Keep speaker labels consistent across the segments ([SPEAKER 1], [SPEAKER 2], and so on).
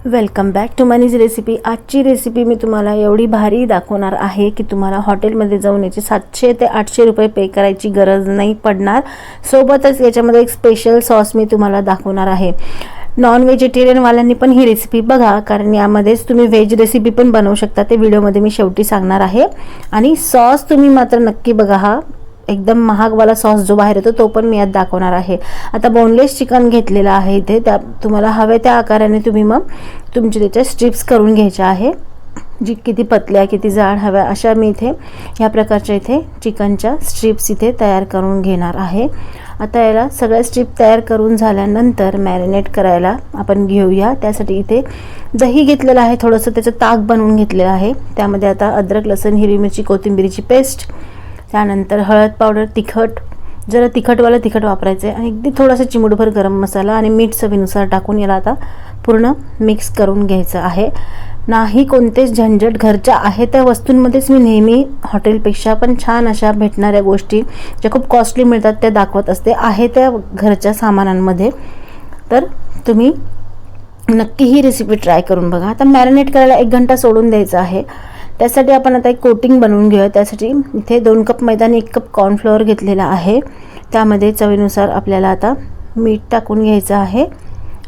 [SPEAKER 1] Welcome back to Mani's recipe. आजची recipe मी तुम्हाला एवढी भारी दाखवणार आहे की तुम्हाला हॉटेलमध्ये जाऊन याचे 700 ते 800 रुपये पे करायची गरज नाही पडणार। सोबतच याच्यामध्ये एक स्पेशल सॉस मी तुम्हाला दाखवणार आहे। नॉन व्हेजिटेरियनवाल्यांनी पण ही रेसिपी बघा, कारण यामध्येच तुम्ही व्हेज रेसिपी पण बनवू शकता। ते व्हिडिओमध्ये मी शेवटी सांगणार आहे। आणि सॉस तुम्ही मात्र नक्की बघा, हा एकदम महागवाला सॉस जो बाहेर येतो तो पण मी यात दाखवणार आहे। आता बोनलेस चिकन घेतलेला आहे इथे, त्या तुम्हाला हवे त्या आकाराने तुम्ही मग तुमचे त्याच्या स्ट्रिप्स करून घ्यायचे आहे। जी किती पतल्या किती जाड हव्या अशा मी इथे ह्या प्रकारच्या इथे चिकनच्या स्ट्रिप्स इथे तयार करून घेणार आहे। आता याला सगळ्या स्ट्रिप तयार करून झाल्यानंतर मॅरिनेट करायला आपण घेऊया। त्यासाठी इथे दही घेतलेलं आहे, थोडंसं त्याचं ताक बनवून घेतलेलं आहे। त्यामध्ये आता अद्रक लसूण हिरवी मिरची कोथिंबीरीची पेस्ट, त्यानंतर हळद पावडर, तिखट, जरा तिखटवाला तिखट वापरायचं आहे, आणि अगदी थोडासा चिमूटभर गरम मसाला आणि मीठ चवीनुसार टाकून याला आता पूर्ण मिक्स करून घ्यायचं आहे। नाही कोणतेच झंझट, घरच्या आहे त्या वस्तूंमध्येच मी नेहमी हॉटेलपेक्षा पण छान अशा भेटणाऱ्या गोष्टी ज्या खूप कॉस्टली मिळतात त्या दाखवत असते, आहे त्या घरच्या सामानांमध्ये। तर तुम्ही नक्की ही रेसिपी ट्राय करून बघा। आता मॅरिनेट करायला 1 घंटा सोडून द्यायचं आहे। त्यासाठी आपण आता एक कोटिंग बनवून घेऊया। त्यासाठी इथे 2 कप मैदा आणि 1 कप कॉर्नफ्लोअर घेतलेला आहे। त्यामध्ये चवीनुसार आपल्याला आता मीठ टाकून घ्यायचं आहे,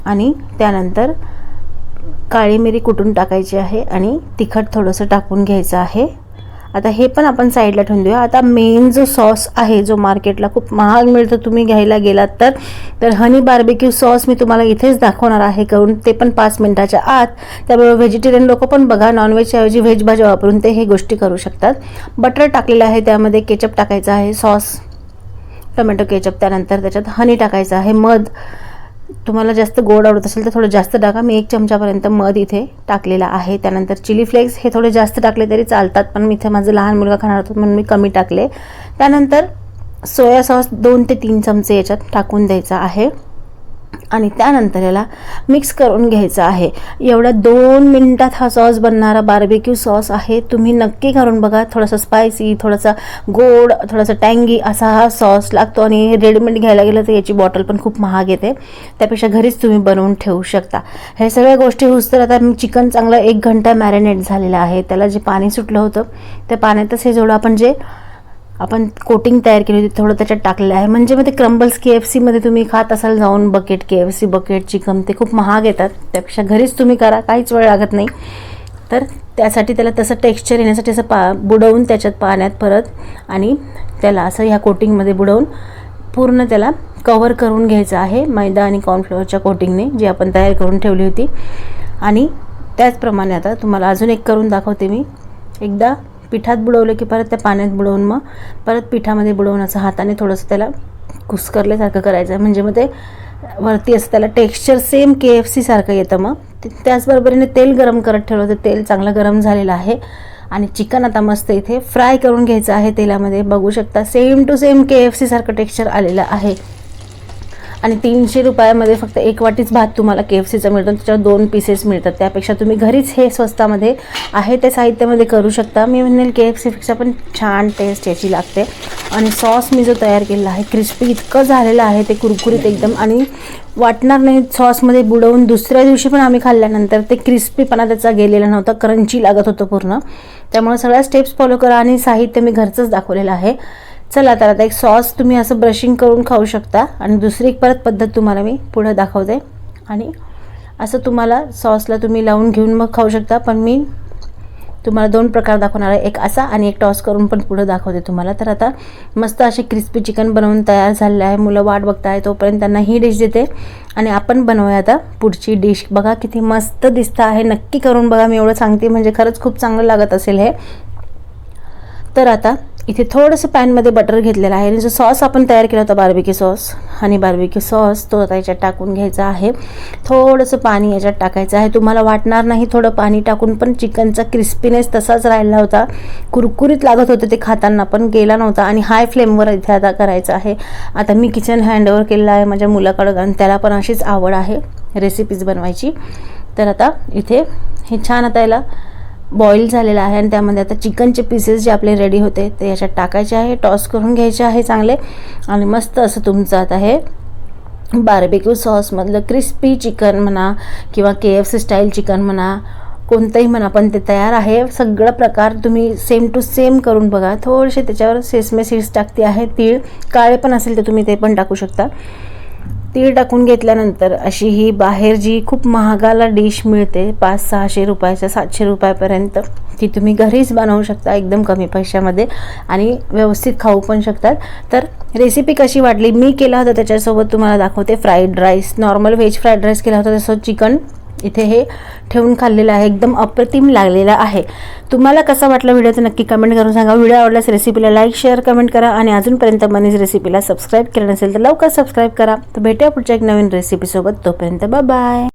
[SPEAKER 1] आणि त्यानंतर काळी मिरी कुटून टाकायची आहे, आणि तिखट थोडंसं टाकून घ्यायचं आहे। आता हे पण आपण साईडला ठेवून देऊया। आता मेन जो सॉस आहे जो मार्केटला खूप महाग मिळतो, तुम्ही घ्यायला गेलात तर हनी बार्बेक्यू सॉस मी तुम्हाला इथेच दाखवणार आहे करून, ते पण 5 मिनिटाच्या आत। त्यामुळे व्हेजिटेरियन लोक पण बघा, नॉनव्हेजच्या ऐवजी व्हेज भाज्या वापरून ते हे गोष्टी करू शकतात। बटर टाकलेलं आहे, त्यामध्ये केचप टाकायचं आहे, सॉस टोमॅटो केचप, त्यानंतर त्याच्यात हनी टाकायचं आहे, मध। तुम्हाला जास्त गोड आवडत असेल तर थोडं जास्त टाका, मी 1 चमचापर्यंत मध इथे टाकलेला आहे। त्यानंतर चिली फ्लेक्स हे थोडे जास्त टाकले तरी चालतात, पण मी इथे माझं लहान मुलगा खाणार होता म्हणून मी कमी टाकले। त्यानंतर सोया सॉस 2 ते 3 चमचे याच्यात टाकून द्यायचा आहे, आणि त्यानंतर याला मिक्स करून घ्यायचं आहे। एवढ्या 2 मिनिटात हा सॉस बनणारा बार्बेक्यू सॉस आहे, तुम्ही नक्की करून बघा। थोडासा स्पायसी, थोडासा गोड, थोडासा टँगी असा हा सॉस लागतो, आणि रेडीमेड घ्यायला गेलं तर याची बॉटल पण खूप महाग येते, त्यापेक्षा घरीच तुम्ही बनवून ठेवू शकता। हे सगळ्या गोष्टी होऊस तर आता चिकन चांगलं 1 घंटा मॅरिनेट झालेलं आहे। त्याला जे पाणी सुटलं होतं त्या पाण्यातच हे जेवढं आपण कोटिंग तयार केली होती थोडं त्याच्यात टाकलेलं आहे। म्हणजे मग ते क्रम्बल्स KFC मध्ये तुम्ही खात असाल जाऊन बकेट, KFC बकेट चिकन, ते खूप महाग येतात, त्यापेक्षा घरीच तुम्ही करा, काहीच वेळ लागत नाही। तर त्यासाठी त्याला तसं टेक्स्चर येण्यासाठी असं बुडवून त्याच्यात पाण्यात परत, आणि त्याला असं ह्या कोटिंगमध्ये बुडवून पूर्ण त्याला कव्हर करून घ्यायचं आहे मैदा आणि कॉर्नफ्लोअरच्या कोटिंगने, जी आपण तयार करून ठेवली होती। आणि त्याचप्रमाणे आता तुम्हाला अजून एक करून दाखवते मी। एकदा पिठात बुडवलं की परत त्या पाण्यात बुडवून मग परत पिठामध्ये बुडवून असं हाताने थोडंसं त्याला कुस्करल्यासारखं करायचं आहे, म्हणजे मग ते वरती असं त्याला टेक्स्चर सेम KFC सारखं येतं। मग त्याचबरोबरीने तेल गरम करत ठेवलं तर तेल चांगलं गरम झालेलं आहे, आणि चिकन आता मस्त इथे फ्राय करून घ्यायचं आहे तेलामध्ये। बघू शकता सेम टू सेम KFC सारखं टेक्स्चर आलेलं आहे, आणि 300 रुपयामध्ये फक्त 1 वाटीच भात तुम्हाला KFCचा मिळतो, त्याच्यावर 2 पीसेस मिळतात। त्यापेक्षा तुम्ही घरीच हे स्वस्तामध्ये आहे त्या साहित्यामध्ये करू शकता। मी म्हणेल KFCपेक्षा पण छान टेस्ट याची लागते। आणि सॉस मी जो तयार केलेला आहे क्रिस्पी इतकं झालेलं आहे, ते कुरकुरीत एकदम, आणि वाटणार नाही सॉसमध्ये बुडवून दुसऱ्या दिवशी पण आम्ही खाल्ल्यानंतर ते क्रिस्पीपणा त्याचा गेलेला नव्हता, क्रंची लागत होतं पूर्ण। त्यामुळे सगळ्या स्टेप्स फॉलो करा, आणि साहित्य मी घरचंच दाखवलेलं आहे। चला तर आता एक सॉस तुम्ही असं ब्रशिंग करून खाऊ शकता, आणि दुसरी एक परत पद्धत तुम्हाला मी पुढे दाखवते। आणि असं तुम्हाला सॉसला तुम्ही लावून घेऊन मग खाऊ शकता, पण मी तुम्हाला 2 प्रकार दाखवणार आहे, एक असा आणि एक टॉस करून पण पुढे दाखवते तुम्हाला। तर आता मस्त असे क्रिस्पी चिकन बनवून तयार झालेलं आहे, मुलं वाट बघताय, तोपर्यंत त्यांना ही डिश देते आणि आपण बनवूया आता पुढची डिश। बघा किती मस्त दिसतं आहे, नक्की करून बघा, मी एवढं सांगते म्हणजे खरंच खूप चांगलं लागत असेल हे। तर आता इथे थोडंसं पॅनमध्ये बटर घेतलेलं आहे, आणि जो सॉस आपण तयार केला होता बार्बेक्यू सॉस, हनी बार्बेक्यू सॉस, तो आता याच्यात टाकून घ्यायचा आहे। थोडंसं पाणी याच्यात टाकायचं आहे, तुम्हाला वाटणार नाही थोडं पाणी टाकून पण चिकनचा क्रिस्पीनेस तसाच राहिला होता, कुरकुरीत लागत होतं ते खाताना, पण गेला नव्हता। आणि हाय फ्लेमवर इथे आता करायचं आहे। आता मी किचन हँडओव्हर केलेलं आहे माझ्या मुलाकडं, आणि त्याला पण अशीच आवड आहे रेसिपीज बनवायची। तर आता इथे हे छान आता याला बॉईल झालेला आहे, आणि त्यामध्ये आता चिकनचे पीसेस जे आपले रेडी होते ते याच्यात टाकायचे आहे, टॉस करून घ्यायचे आहे चांगले, आणि मस्त असं तुमचं आता हे बार्बेक्यू सॉसमधलं क्रिस्पी चिकन म्हणा किंवा KFC स्टाईल चिकन म्हणा, कोणतंही म्हणा, पण ते तयार आहे. सगळं प्रकार तुम्ही सेम टू सेम करून बघा. थोडेसे त्याच्यावर सेसमे सीड्स टाकते आहे. तीळ काळे पण असेल तर तुम्ही ते पण टाकू शकता. तीळ टाकून घेतल्यानंतर अशी ही बाहेर जी खूप महागाला डिश मिळते 500-600 रुपयाच्या 700 रुपयापर्यंत, ती तुम्ही घरीच बनवू शकता एकदम कमी पैशामध्ये आणि व्यवस्थित खाऊ पण शकतात. तर रेसिपी कशी वाटली, मी केला होता त्याच्यासोबत तुम्हाला दाखवते. Fried rice, normal veg fried rice केला होता, तसं चिकन इथे हे ठेवून खाल्लेलं आहे. एकदम अप्रतिम लागलेला आहे. तुम्हाला कसा वाटला व्हिडिओ तर नक्की कमेंट करून सांगा. व्हिडिओ आवडल्यास रेसिपीला लाईक शेअर कमेंट करा आणि अजूनपर्यंत मनीज रेसिपीला सबस्क्राईब केलं नसेल तर लवकर सबस्क्राईब करा. तर भेटूया पुढच्या एक नवीन रेसिपीसोबत. तोपर्यंत बाय बाय.